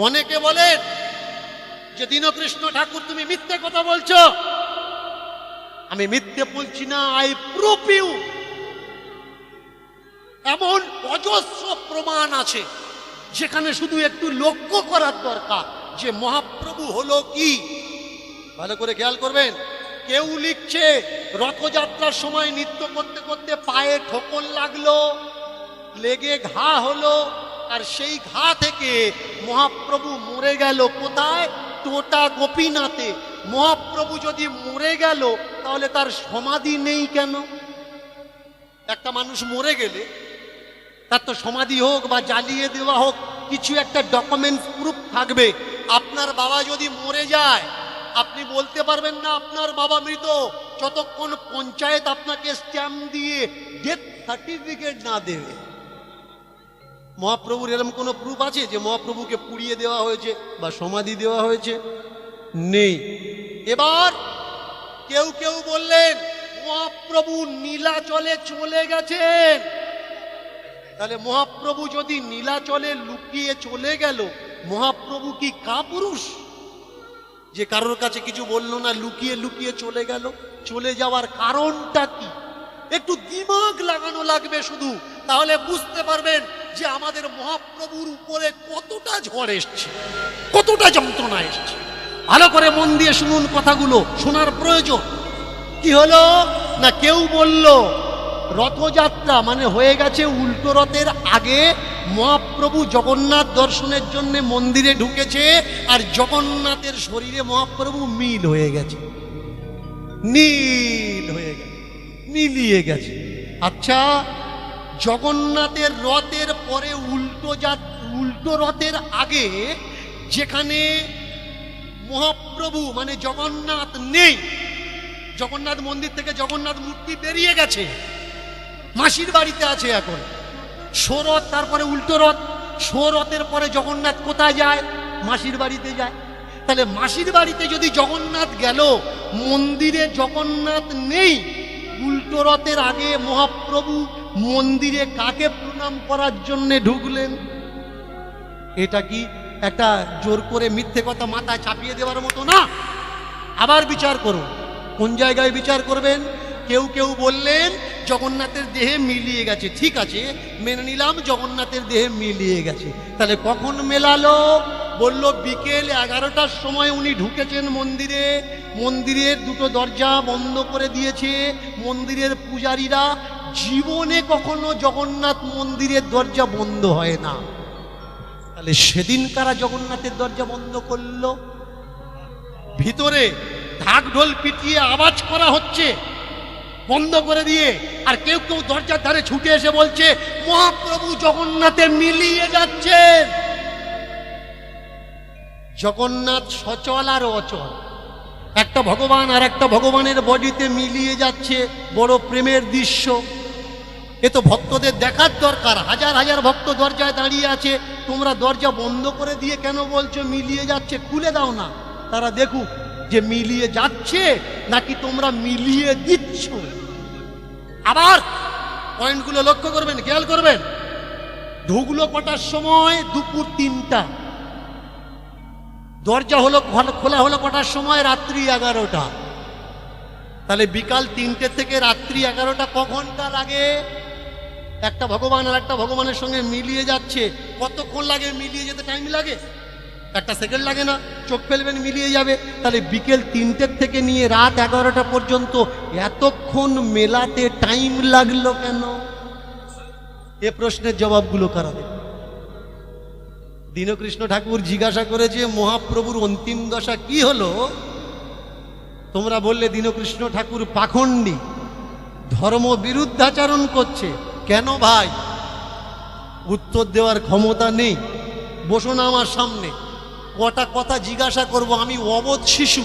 অনেকে বলেন যে দীনকৃষ্ণ ঠাকুর তুমি মিথ্যে কথা বলছো। আমি মিথ্যে বলছি না, আই প্রুফ ইউ। এমন অজস্র প্রমাণ আছে যেখানে শুধু একটু লক্ষ্য করার দরকার যে মহাপ্রভু হলো কি। ভালো করে খেয়াল করবেন। কেউ লিখছে রথযাত্রার সময় নৃত্য করতে করতে পায়ে ঠোকর লাগলো, লেগে ঘা হলো, আর সেই ঘা থেকে মহাপ্রভু মরে গেল। কোথায়? টোটা গোপীনাথে। মহাপ্রভু যদি মরে গেল তাহলে তার সমাধি নেই কেন? একটা মানুষ মরে গেলে তার তো সমাধি হোক বা জ্বালিয়ে দেওয়া হোক, কিছু একটা ডকুমেন্টস প্রুফ থাকবে। আপনার বাবা যদি মরে যায় আপনি বলতে পারবেন না আপনার বাবা মৃত যতক্ষণ পঞ্চায়েত আপনাকে স্ট্যাম্প দিয়ে ডেথ সার্টিফিকেট না দেবে। মহাপ্রভুর এরকম কোনো প্রুফ আছে যে মহাপ্রভুকে পুড়িয়ে দেওয়া হয়েছে বা সমাধি দেওয়া হয়েছে? নেই। এবার কেউ কেউ বললেন মহাপ্রভু নীলাচলে চলে গেছেন। তাহলে মহাপ্রভু যদি নীলাচলে লুকিয়ে চলে গেল, মহাপ্রভু কি কাপুরুষ যে কারোর কাছে কিছু বললো না, লুকিয়ে লুকিয়ে চলে গেল? চলে যাওয়ার কারণটা কি? একটু দিমাগ লাগানো লাগবে শুধু, তাহলে বুঝতে পারবেন যে আমাদের মহাপ্রভুর উপরে কতটা ঝড় এসছে, কতটা যন্ত্রণা এসছে। ভালো করে মন দিয়ে শুনুন কথাগুলো, শোনার প্রয়োজন। কি হলো না, কেউ বলল রথযাত্রা মানে হয়ে গেছে উল্টো রথের আগে মহাপ্রভু জগন্নাথ দর্শনের জন্য মন্দিরে ঢুকেছে, আর জগন্নাথের শরীরে মহাপ্রভু মিল হয়ে গেছে, নীল হয়ে গেছে, মিলিয়ে গেছে। আচ্ছা, জগন্নাথের রথের পরে উল্টো রথের আগে যেখানে মহাপ্রভু মানে জগন্নাথ নেই, জগন্নাথ মন্দির থেকে জগন্নাথ মূর্তি বেরিয়ে গেছে, মাসির বাড়িতে আছে এখন। সৌরথ, তারপরে উল্টো রথ। সৌরথের পরে জগন্নাথ কোথায় যায়? মাসির বাড়িতে যায়। তাহলে মাসির বাড়িতে যদি জগন্নাথ গেল, মন্দিরে জগন্নাথ নেই, উল্টো রথের আগে মহাপ্রভু মন্দিরে কাকে প্রণাম করার জন্য ঢুকলেন? এটা কি একটা জোর করে মিথ্যে কথা মাথায় চাপিয়ে দেওয়ার মতো না? আবার বিচার করুন। কোন জায়গায় বিচার করবেন? কেউ কেউ বললেন জগন্নাথের দেহে মিলিয়ে গেছে। ঠিক আছে, মেনে নিলাম জগন্নাথের দেহে মিলিয়ে গেছে। তাহলে কখন মেলালো? বলল বিকেল 11টার সময় উনি ঢুকেছেন মন্দিরে। মন্দিরের দুটো দরজা বন্ধ করে দিয়েছে মন্দিরের পূজারীরা। জীবনে কখনো জগন্নাথ মন্দিরের দরজা বন্ধ হয় না। তাহলে সেদিন কারা জগন্নাথের দরজা বন্ধ করলো? ভিতরে ঢাক ঢোল পিটিয়ে আওয়াজ করা হচ্ছে বন্ধ করে দিয়ে, আর কেউ কেউ দরজার ধারে ছুটে এসে বলছে মহাপ্রভু জগন্নাথে মিলিয়ে যাচ্ছেন। জগন্নাথ সচল আর অচল, একটা ভগবান আর একটা ভগবানের বডিতে মিলিয়ে যাচ্ছে। বড় প্রেমের দৃশ্য। এ তো ভক্তদের দেখার দরকার। হাজার হাজার ভক্ত দরজায় দাঁড়িয়ে আছে, তোমরা দরজা বন্ধ করে দিয়ে কেন বলছো মিলিয়ে যাচ্ছে? খুলে দাও না, তারা দেখুক যে মিলিয়ে যাচ্ছে নাকি তোমরা মিলিয়ে দিচ্ছ। আবার পয়েন্টগুলো লক্ষ্য করবেন, খেয়াল করবেন। ঢুকলো কটার সময়? দুপুর 3টা। দরজা হলো খোলা হলো কটার সময়? রাত্রি 11টা। তাহলে বিকাল 3টে থেকে রাত্রি 11টা কখনটা লাগে? একটা ভগবান আর একটা ভগবানের সঙ্গে মিলিয়ে যাচ্ছে। কতক্ষণ লাগে মিলিয়ে যেতে? টাইম লাগে? একটা সেকেন্ড লাগে না? চোখ ফেলবেন মিলিয়ে যাবে। তাহলে বিকেল 3টের থেকে নিয়ে রাত 11টা পর্যন্ত এতক্ষণ মেলাতে টাইম লাগলো কেন? এ প্রশ্নের জবাবগুলো কারা দেবে? দীনকৃষ্ণ ঠাকুর জিজ্ঞাসা করেছে মহাপ্রভুর অন্তিম দশা কি হলো? তোমরা বললে দীনকৃষ্ণ ঠাকুর পাখণ্ডী, ধর্ম বিরুদ্ধাচরণ করছে। কেন ভাই? উত্তর দেওয়ার ক্ষমতা নেই। বসো না আমার সামনে, কটা কথা জিজ্ঞাসা করব। আমি অবোধ শিশু,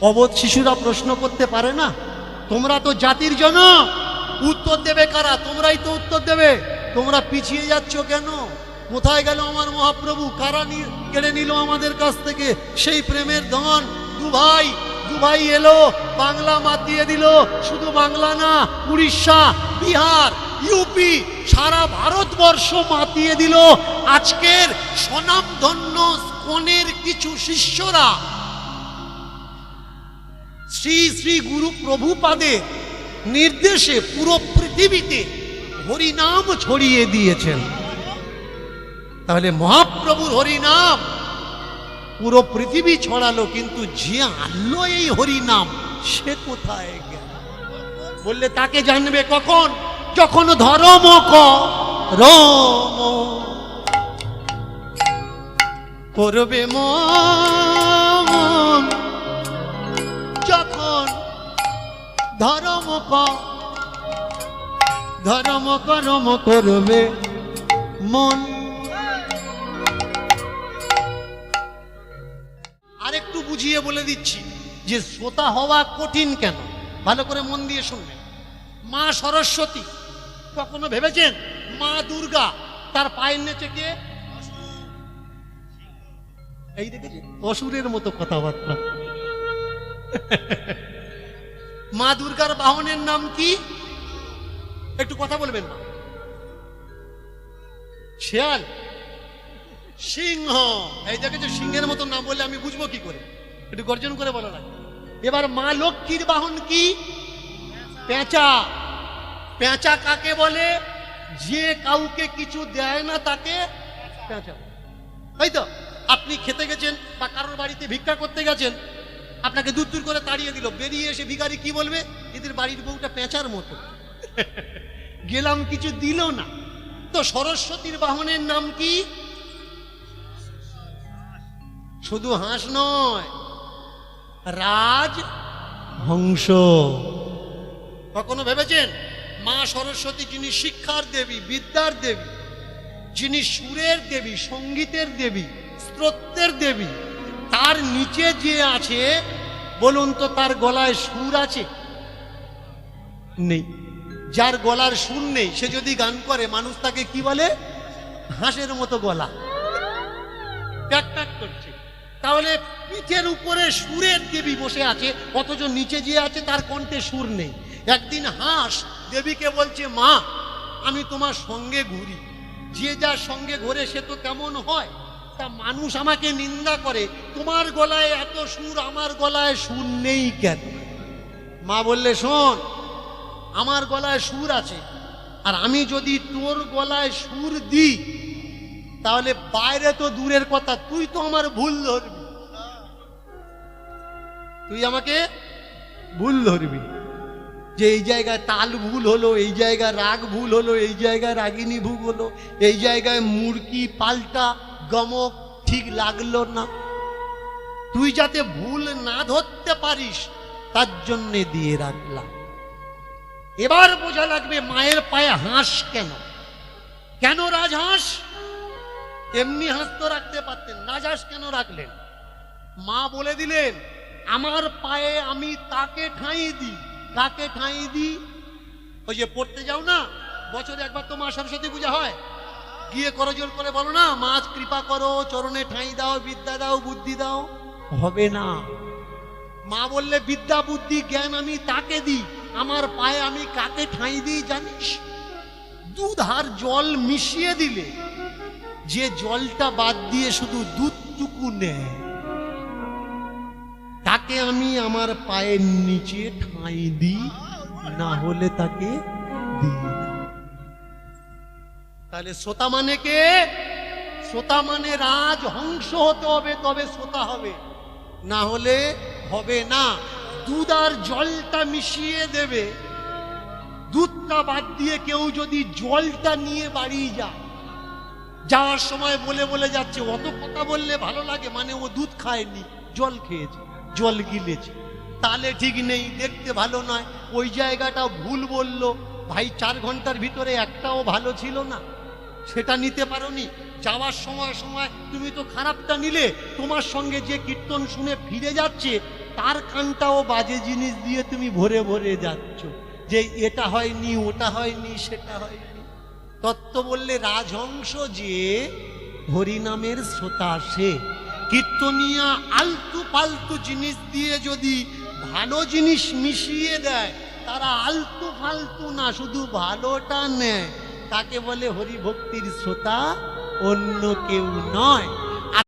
অবোধ শিশুরা প্রশ্ন করতে পারে না। তোমরা তো জাতির জনক, উত্তর দেবে কারা? তোমরাই তো উত্তর দেবে। তোমরা পিছিয়ে যাচ্ছ কেন? কোথায় গেল আমার মহাপ্রভু? কারা কেড়ে নিল আমাদের কাছ থেকে সেই প্রেমের ধন? দুভাই এলো, বাংলা মাতিয়ে দিল। শুধু বাংলা না, উড়িষ্যা, বিহার, ইউপি, সারা ভারতবর্ষ মাতিয়ে দিল। আজকের স্বনামধন্য স্কনের কিছু শিষ্যরা শ্রী শ্রী গুরু প্রভুপাদের নির্দেশে পুরো পৃথিবীতে হরিনাম ছড়িয়ে দিয়েছেন। তাহলে মহাপ্রভুর হরিনাম পুরো পৃথিবী ছড়ালো, কিন্তু যে আনলো এই হরিনাম সে কোথায় গেল? বললে তাকে জানবে কখন? যখন ধর্ম করবে মন, যখন ধর্ম করম করবে মন। আরেকটু বুঝিয়ে বলে দিচ্ছি যে শ্রোতা হওয়া কঠিন কেন, ভালো করে মন দিয়ে শুনবেন। মা সরস্বতী, কখনো ভেবেছেন মা দুর্গা তার পায়ের নিচে কে? এই দেখেছেন অসুরের মতো কথাবার্তা। মা দুর্গার বাহনের নাম কি? একটু কথা বলবেন না। শেয়াল, সিংহ। এই দেখেছো সিংহের মতো নাম বললে আমি বুঝবো কি করে? একটু গর্জন করে বলা লাগে। এবার মা লক্ষ্মীর বাহন কি? পেঁচা। পেঁচা কাকে বলে? যে কাউকে কিছু দেয় না তাকে পেঁচা। তাই তো? আপনি খেতে গেছেন বা কারোর বাড়িতে ভিক্ষা করতে গেছেন, আপনাকে দূর দূর করে তাড়িয়ে দিল, বেরিয়ে এসে ভিখারি কি বলবে? এদের বাড়ির বউটা পেঁচার মতো, গেলাম কিছু দিল না। তো সরস্বতীর বাহনের নাম কি? শুধু হাঁস নয়, রাজ হংস। কখনো ভেবেছেন মা সরস্বতী যিনি শিক্ষার দেবী, বিদ্যার দেবী, যিনি সুরের দেবী, সঙ্গীতের দেবী, স্তোত্রের দেবী, তার নিচে যে আছে বলুন তো তার গলায় সুর আছে? নেই। যার গলার সুর নেই সে যদি গান করে মানুষ তাকে কি বলে? হাঁসের মতো গলা, ট্যাক ট্যাক করছে। তাহলে পিঠের উপরে সুরের দেবী বসে আছে, অথচ নিচে যে আছে তার কণ্ঠে সুর নেই। একদিন হাঁস দেবীকে বলছে, মা আমি তোমার সঙ্গে ঘুরি, যে যার সঙ্গে ঘুরে সে তো কেমন হয়, তা মানুষ আমাকে নিন্দা করে, তোমার গলায় এত সুর আমার গলায় সুর নেই কেন? মা বললে, শোন আমার গলায় সুর আছে, আর আমি যদি তোর গলায় সুর দিই তাহলে বাইরে তো দূরের কথা, তুই তো আমার ভুল ধরবি, তুই আমাকে ভুল ধরবি, যে এই জায়গায় তাল ভুল হলো, এই জায়গায় রাগ ভুল হলো, এই জায়গায় রাগিনী ভুল হলো, এই জায়গায় মুরকি পাল্টা গমক ঠিক লাগলো না। তুই যাতে ভুল না ধরতে পারিস তার জন্যে দিয়ে রাখলাম। এবার বোঝা লাগবে মায়ের পায়ে হাঁস কেন? কেন রাজহাঁস? এমনি হাঁস তো রাখতে পারতেন, রাজহাঁস কেন রাখলেন? মা বলে দিলেন, আমার পায়ে আমি তাকে ঠাঁই দিই। কাকে ঠাঁই দিই? ওই যে পড়তে যাও না, বছরে একবার তো মা সরস্বতী পূজা হয়, গিয়ে করজোড় করে বলো না, মা কৃপা করো, চরণে ঠাঁই দাও, বিদ্যা দাও, বুদ্ধি দাও। হবে না। মা বললে বিদ্যা বুদ্ধি জ্ঞান আমি তাকে দিই, আমার পায়ে আমি কাকে ঠাঁই দিই জানিস? দুধ আর জল মিশিয়ে দিলে যে জলটা বাদ দিয়ে শুধু দুধটুকু নেয়, তাকে আমি আমার পায়ের নিচে ঠাঁই দিই, না হলে তাকে দিই না। তাহলে শ্রোতা মানে কে? শ্রোতা মানে রাজ হংস হতে হবে, তবে শ্রোতা হবে, না হলে হবে না। দুধ আর জলটা মিশিয়ে দেবে, দুধটা বাদ দিয়ে কেউ যদি জলটা নিয়ে বাড়ি যায়, যাওয়ার সময় বলে বলে যাচ্ছে, অত কথা বললে ভালো লাগে, মানে ও দুধ খায়নি, জল খেয়েছে, জল গিলেছে, তাহলে ঠিক নেই, দেখতে ভালো নয়, ওই জায়গাটা ভুল বলল, ভাই 4 ঘন্টার ভিতরে একটাও ভালো ছিল না, সেটা নিতে পারোনি, যাওয়ার সময় সময় তুমি তো খারাপটা নিলে, তোমার সঙ্গে যে কীর্তন শুনে ফিরে যাচ্ছে তার কানটাও বাজে জিনিস দিয়ে তুমি ভরে ভরে যাচ্ছ, যে এটা হয়নি, ওটা হয়নি, সেটা হয়নি। তত্ত্ব বললে রাজহংস যে হরিনামের শ্রোতা, সে কীর্তনিয়া আলতু পাল্টু জিনিস দিয়ে যদি ভালো জিনিস মিশিয়ে দেয়, তারা আলতু ফালতু না, শুধু ভালোটা নেয়। তাকে বলে হরিভক্তির শ্রোতা, অন্য কেউ নয়।